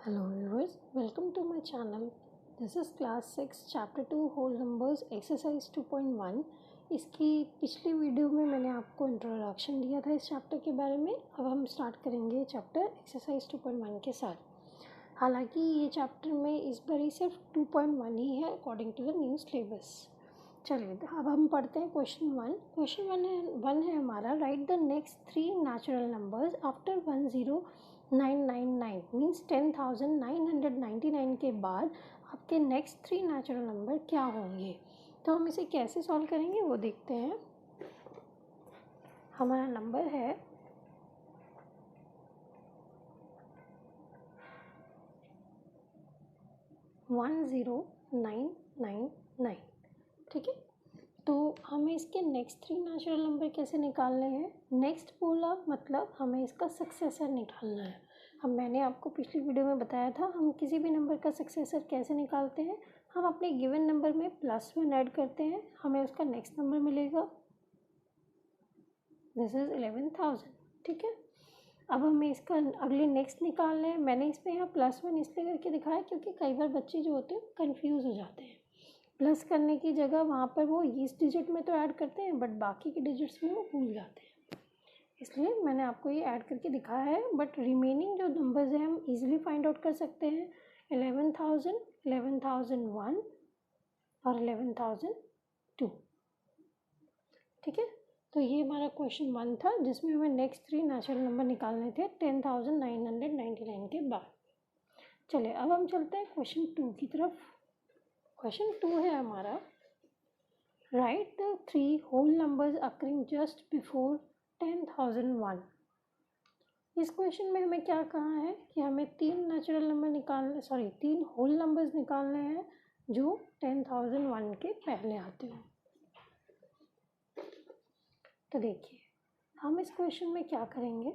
Hello viewers, welcome to my channel. This is class 6 chapter 2 whole numbers exercise 2.1. इसकी पिछली video में मैंने आपको इंट्रोडक्शन दिया था इस चैप्टर के बारे में. अब हम स्टार्ट करेंगे चैप्टर एक्सरसाइज 2.1 के साथ. हालांकि ये चैप्टर में इस बार ही सिर्फ 2.1 ही है according to the new syllabus. चलिए अब हम पढ़ते हैं क्वेश्चन 1. क्वेश्चन 1 है हमारा, write the next 3 natural numbers after 10999 means 10,999 के बाद आपके नेक्स्ट 3 नेचुरल नंबर क्या होंगे. तो हम इसे कैसे सॉल्व करेंगे वो देखते हैं. हमारा नंबर है 10999. ठीक है, तो हमें इसके नेक्स्ट 3 नेचुरल नंबर कैसे निकालने हैं. नेक्स्ट बोला मतलब हमें इसका सक्सेसर निकालना है. मैंने आपको पिछली वीडियो में बताया था हम किसी भी नंबर का सक्सेसर कैसे निकालते हैं. हम अपने गिवन नंबर में +1 ऐड करते हैं, हमें उसका नेक्स्ट नंबर मिलेगा. This is 11,000. ठीक है, अब हमें इसका अगले नेक्स्ट निकालना है. मैंने इसमें यहाँ +1 इसलिए करके दिखाया क्योंकि कई बार बच्चे जो होते हैं कंफ्यूज हो जाते हैं. प्लस करने की जगह वहाँ पर वो इस डिजिट में तो ऐड करते हैं बट बाकी के डिजिट्स में वो भूल जाते हैं, इसलिए मैंने आपको ये ऐड करके दिखाया है. बट रिमेनिंग जो नंबर्स हैं हम इजीली फाइंड आउट कर सकते हैं. 11,000, 11,001 और 11,002. ठीक है, तो ये हमारा क्वेश्चन 1 था जिसमें हमें नेक्स्ट 3 नेचुरल नंबर निकालने थे 10,999 के बाद. चलिए अब हम चलते हैं क्वेश्चन 2 की तरफ. क्वेश्चन 2 है हमारा, write the 3 whole numbers occurring just before 10,001. इस क्वेश्चन में हमें क्या कहा है कि हमें 3 नेचुरल नंबर निकालने 3 होल नंबर्स निकालने हैं जो 10,001 के पहले आते हैं. तो देखिए हम इस क्वेश्चन में क्या करेंगे,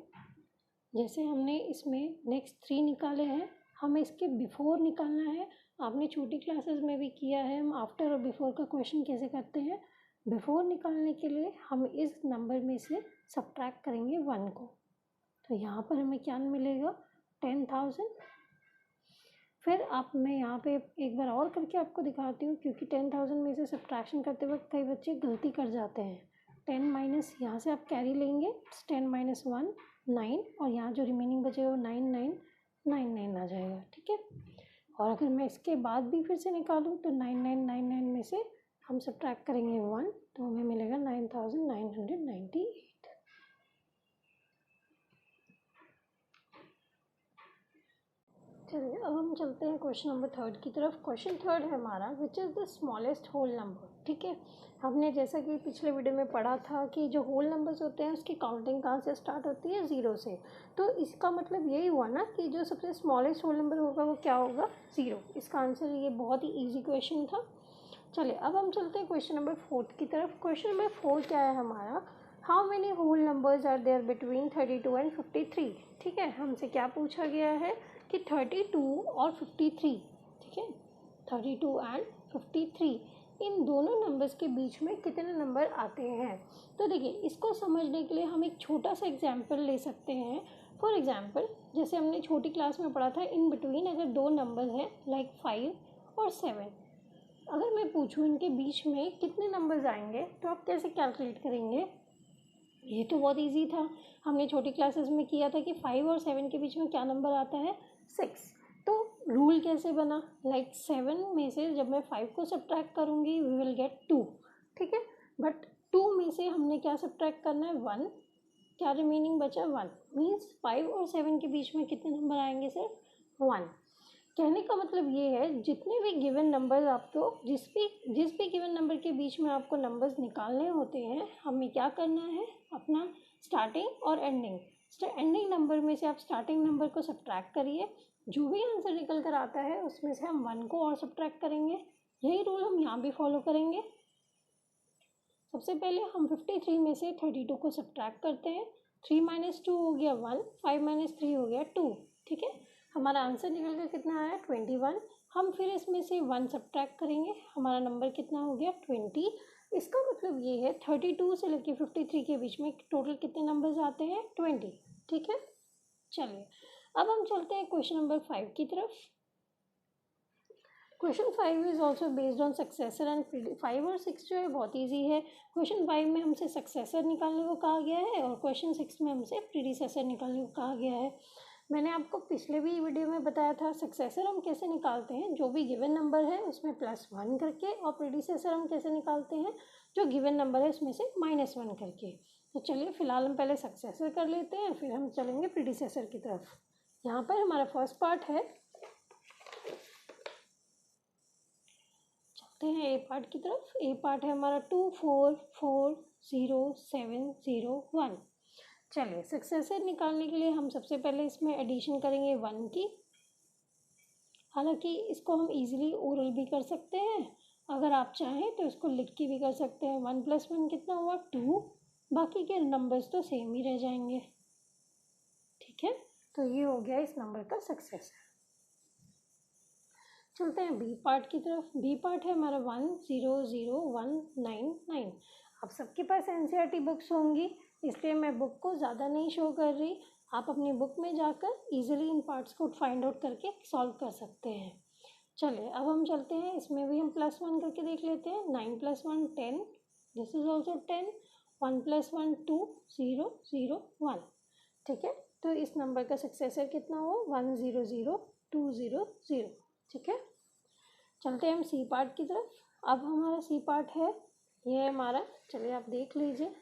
जैसे हमने इसमें नेक्स्ट 3 निकाले हैं हमें इसके बिफोर निकालना है. आपने छोटी क्लासेस में भी किया है हम आफ्टर और बिफोर का क्वेश्चन कैसे करते हैं. बिफोर निकालने के लिए हम इस नंबर में से सब्ट्रैक्ट करेंगे 1 को. तो यहाँ पर हमें क्या मिलेगा 10,000. फिर आप मैं यहाँ पे एक बार और करके आपको दिखाती हूँ क्योंकि 10,000 में से सब्ट्रैक्शन करते वक्त कई बच्चे गलती कर जाते हैं. 10 माइनस यहाँ से आप कैरी लेंगे 10 माइनस 1 9 और यहाँ जो रिमेनिंग बचेगा वो 9999 आ जाएगा. ठीक है, और अगर मैं इसके बाद भी फिर से निकालूँ तो 9999 में से हम सब्ट्रैक्ट करेंगे 1 तो हमें मिलेगा 9,998. चलिए अब हम चलते हैं क्वेश्चन नंबर 3 की तरफ. क्वेश्चन 3 है हमारा, which is the smallest whole number. ठीक है, हमने जैसा कि पिछले वीडियो में पढ़ा था कि जो होल नंबर्स होते हैं उसकी काउंटिंग कहाँ से स्टार्ट होती है 0 से. तो इसका मतलब यही हुआ ना कि जो सबसे स्मॉलेस्ट होल नंबर होगा वो क्या होगा 0. इसका आंसर ये बहुत ही ईजी क्वेश्चन था. चलिए अब हम चलते हैं क्वेश्चन नंबर 4 की तरफ. क्वेश्चन नंबर 4 क्या है हमारा, how many whole numbers are there between 32 and 53. ठीक है, हमसे क्या पूछा गया है कि 32 और 53. ठीक है, 32 एंड 53 इन दोनों नंबर्स के बीच में कितने नंबर आते हैं. तो देखिए इसको समझने के लिए हम एक छोटा सा एग्जाम्पल ले सकते हैं. फॉर एग्जाम्पल जैसे हमने छोटी क्लास में पढ़ा था इन बिटवीन अगर 2 नंबर हैं लाइक 5 और 7, अगर मैं पूछूं इनके बीच में कितने नंबर्स आएंगे तो आप कैसे कैलकुलेट करेंगे. ये तो बहुत इजी था, हमने छोटी क्लासेस में किया था कि 5 और 7 के बीच में क्या नंबर आता है 6. तो रूल कैसे बना, लाइक 7 में से जब मैं 5 को सब्ट्रैक्ट करूँगी वी विल गेट 2. ठीक है, बट 2 में से हमने क्या सब्ट्रैक्ट करना है 1, क्या रिमेनिंग बचा 1. मीन्स 5 और 7 के बीच में कितने नंबर आएंगे सिर्फ 1. कहने का मतलब ये है जितने भी गिवन नंबर्स आपको जिस भी गिवन नंबर के बीच में आपको नंबर्स निकालने होते हैं हमें क्या करना है अपना स्टार्टिंग और एंडिंग नंबर में से आप स्टार्टिंग नंबर को सब्ट्रैक्ट करिए. जो भी आंसर निकल कर आता है उसमें से हम 1 को और सब्ट्रैक्ट करेंगे. यही रूल हम यहाँ भी फॉलो करेंगे. सबसे पहले हम 53 में से 32 को सब्ट्रैक्ट करते हैं. 3 माइनस 2 हो गया 1, 5 माइनस 3 हो गया 2. ठीक है, हमारा आंसर निकल कर कितना आया 21. हम फिर इसमें से 1 सब्ट्रैक्ट करेंगे, हमारा नंबर कितना हो गया 20. इसका मतलब ये है 32 से लेकर 53 के बीच में टोटल कितने नंबर्स आते हैं 20. ठीक है, चलिए अब हम चलते हैं क्वेश्चन नंबर 5 की तरफ। Question 5 is also based on successor and 5 और 6 जो है बहुत ईजी है। क्वेश्चन 5 में हमसे सक्सेसर निकालने को कहा गया है और क्वेश्चन 6 में हमसे प्रीडिसेसर निकालने को कहा गया है। मैंने आपको पिछले भी वीडियो में बताया था सक्सेसर हम कैसे निकालते हैं, जो भी गिवन नंबर है उसमें +1 करके, और प्रीडिसेसर हम कैसे निकालते हैं, जो गिवन नंबर है उसमें से -1 करके। तो चलिए फिलहाल हम पहले सक्सेसर कर लेते हैं, फिर हम चलेंगे प्रीडिसेसर की तरफ। यहाँ पर हमारा फर्स्ट पार्ट है, चलते हैं ए पार्ट की तरफ। ए पार्ट है हमारा 2 4 4 0 7 0 1। चलिए सक्सेसर निकालने के लिए हम सबसे पहले इसमें एडिशन करेंगे 1 की। हालांकि इसको हम इजीली ओरल भी कर सकते हैं, अगर आप चाहें तो इसको लिख के भी कर सकते हैं। 1 + 1 कितना हुआ 2, बाकी के नंबर्स तो सेम ही रह जाएंगे। ठीक है, तो ये हो गया इस नंबर का सक्सेसर। चलते हैं बी पार्ट की तरफ। बी पार्ट है हमारा 1 0 0 1 9 9। आप सबके पास एनसीईआरटी बुक्स होंगी, इसलिए मैं बुक को ज़्यादा नहीं शो कर रही। आप अपनी बुक में जाकर इजीली इन पार्ट्स को फाइंड आउट करके सॉल्व कर सकते हैं। चलिए अब हम चलते हैं, इसमें भी हम +1 करके देख लेते हैं। 9 + 1 10, दिस इज ऑल्सो 10। 1 + 1 2 0 0 1। ठीक है, तो इस नंबर का सक्सेसर कितना हुआ 1 0 0 2 0 0। ठीक है, चलते हैं हम सी पार्ट की तरफ। अब हमारा सी पार्ट है, ये है हमारा, चलिए आप देख लीजिए,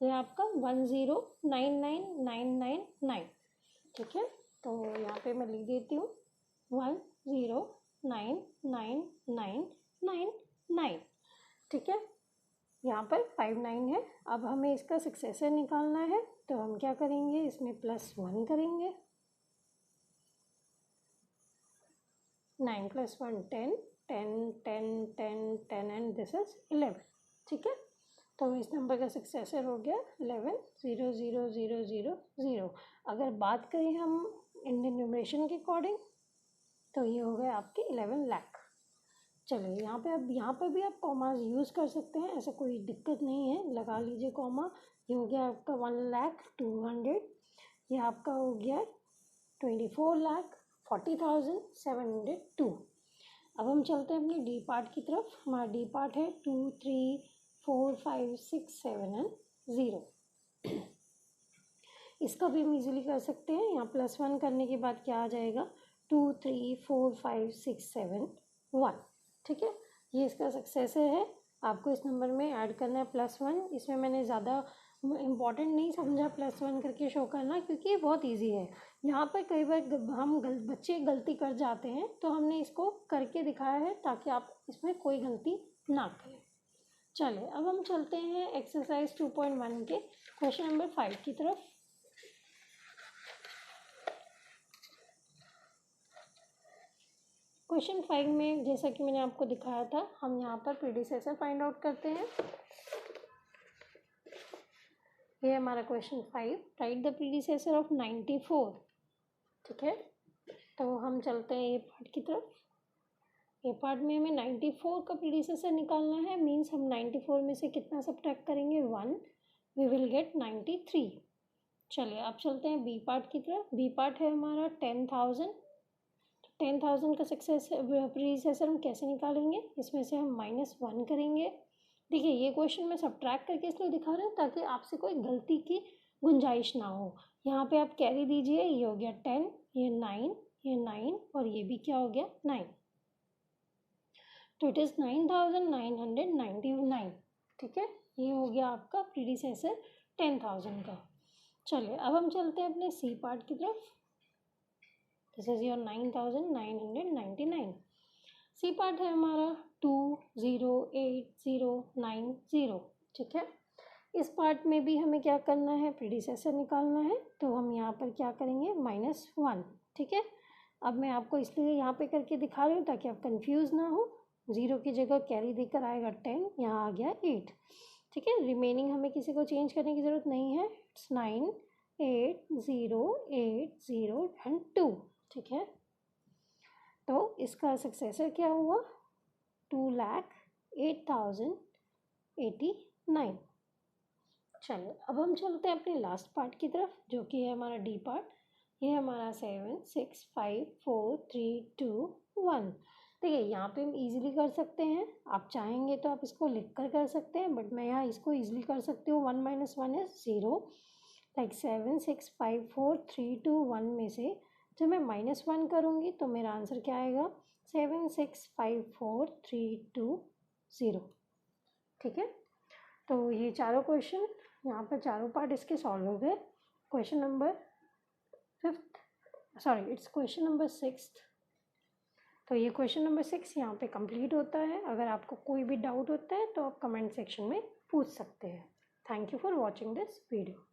ये आपका 1 0 9 9 9 9 9। ठीक है, तो यहाँ पे मैं लिख देती हूँ 1 0 9 9 9 9 9। ठीक है, यहाँ पर 5 9 है। अब हमें इसका सक्सेसर निकालना है, तो हम क्या करेंगे, इसमें +1 करेंगे। 9 + 1 10 10 10 10 10 एंड दिस इज 11। ठीक है, तो इस नंबर का सक्सेसर हो गया 11 0 0 0 0 0। अगर बात करें हम इंडियन न्यूमरेशन के अकॉर्डिंग, तो ये हो गए आपके 11 लाख। चलिए यहाँ पे, अब यहाँ पर भी आप कॉमास यूज़ कर सकते हैं, ऐसा कोई दिक्कत नहीं है, लगा लीजिए कॉमा। ये हो गया आपका 1,02,000। ये आपका हो गया 24,40,702। अब हम चलते हैं अपने डी पार्ट की तरफ। हमारा डी पार्ट है 2 3 4 5 6 7 एंड 0। इसका भी हम इजीली कर सकते हैं। यहाँ +1 करने के बाद क्या आ जाएगा 2 3 4 5 6 7 1। ठीक है, ये इसका सक्सेसर है। आपको इस नंबर में ऐड करना है +1। इसमें मैंने ज़्यादा इम्पॉर्टेंट नहीं समझा +1 करके शो करना, क्योंकि ये बहुत इजी है। यहाँ पर कई बार हम बच्चे गलती कर जाते हैं, तो हमने इसको करके दिखाया है ताकि आप इसमें कोई गलती ना करें। चलिए अब हम चलते हैं एक्सरसाइज 2.1 के क्वेश्चन नंबर 5 की तरफ। क्वेश्चन 5 में जैसा कि मैंने आपको दिखाया था, हम यहाँ पर प्रीडिसेसर फाइंड आउट करते हैं। ये हमारा question 5, right the predecessor of 94। ठीक है, तो हम चलते हैं ये पार्ट की तरफ। ये पार्ट में हमें 94 का प्रीडिसेसर निकालना है, मीन्स हम 94 में से कितना सब्ट्रैक्ट करेंगे 1, वी विल गेट 93। चलिए अब चलते हैं बी पार्ट की तरफ। बी पार्ट है हमारा 10,000। 10,000 का प्रीडिसेसर हम कैसे निकालेंगे, इसमें से हम -1 करेंगे। देखिए ये क्वेश्चन मैं सब्ट्रैक्ट करके इसलिए दिखा रही हूँ ताकि आपसे कोई गलती की गुंजाइश ना हो। यहाँ पे आप कैरी दीजिए, ये हो गया 10, ये 9, ये 9 और ये भी क्या हो गया 9। तो इट इज़ 9,999। ठीक है, ये हो गया आपका प्रीडिसेसर 10,000 का। चलिए अब हम चलते हैं अपने सी पार्ट की तरफ। This is your 9,999। C part है हमारा 2 0 8 0 9 0। ठीक है, इस पार्ट में भी हमें क्या करना है, प्रीडिसेसर निकालना है, तो हम यहाँ पर क्या करेंगे -1। ठीक है, अब मैं आपको इसलिए यहाँ पे करके दिखा रही हूँ ताकि आप कंफ्यूज ना हो। 0 की जगह कैरी देकर आएगा 10, यहाँ आ गया 8। ठीक है, रिमेनिंग हमें किसी को चेंज करने की ज़रूरत नहीं है। It's 9 8 0 8 0 and 2। ठीक है, तो इसका सक्सेसर क्या हुआ 2,08,089। चलिए अब हम चलते हैं अपने लास्ट पार्ट की तरफ, जो कि है हमारा डी पार्ट। ये हमारा 7 6 5 4 3 2 1। देखिए यहाँ पे हम इजीली कर सकते हैं, आप चाहेंगे तो आप इसको लिख कर सकते हैं, बट मैं यहाँ इसको इजीली कर सकती हूँ। 1 - 1 इज 0। लाइक 7 6 5 4 3 2 1 में से जब मैं -1 करूँगी तो मेरा आंसर क्या आएगा? 7 6 5 4 3 2 0। ठीक है, तो ये चारों क्वेश्चन यहाँ पर चारों पार्ट इसके सॉल्व हो गए। Question number 5th, sorry it's question number 6th। तो ये क्वेश्चन नंबर 6 यहाँ पे कंप्लीट होता है। अगर आपको कोई भी डाउट होता है तो आप कमेंट सेक्शन में पूछ सकते हैं। Thank you for watching this video.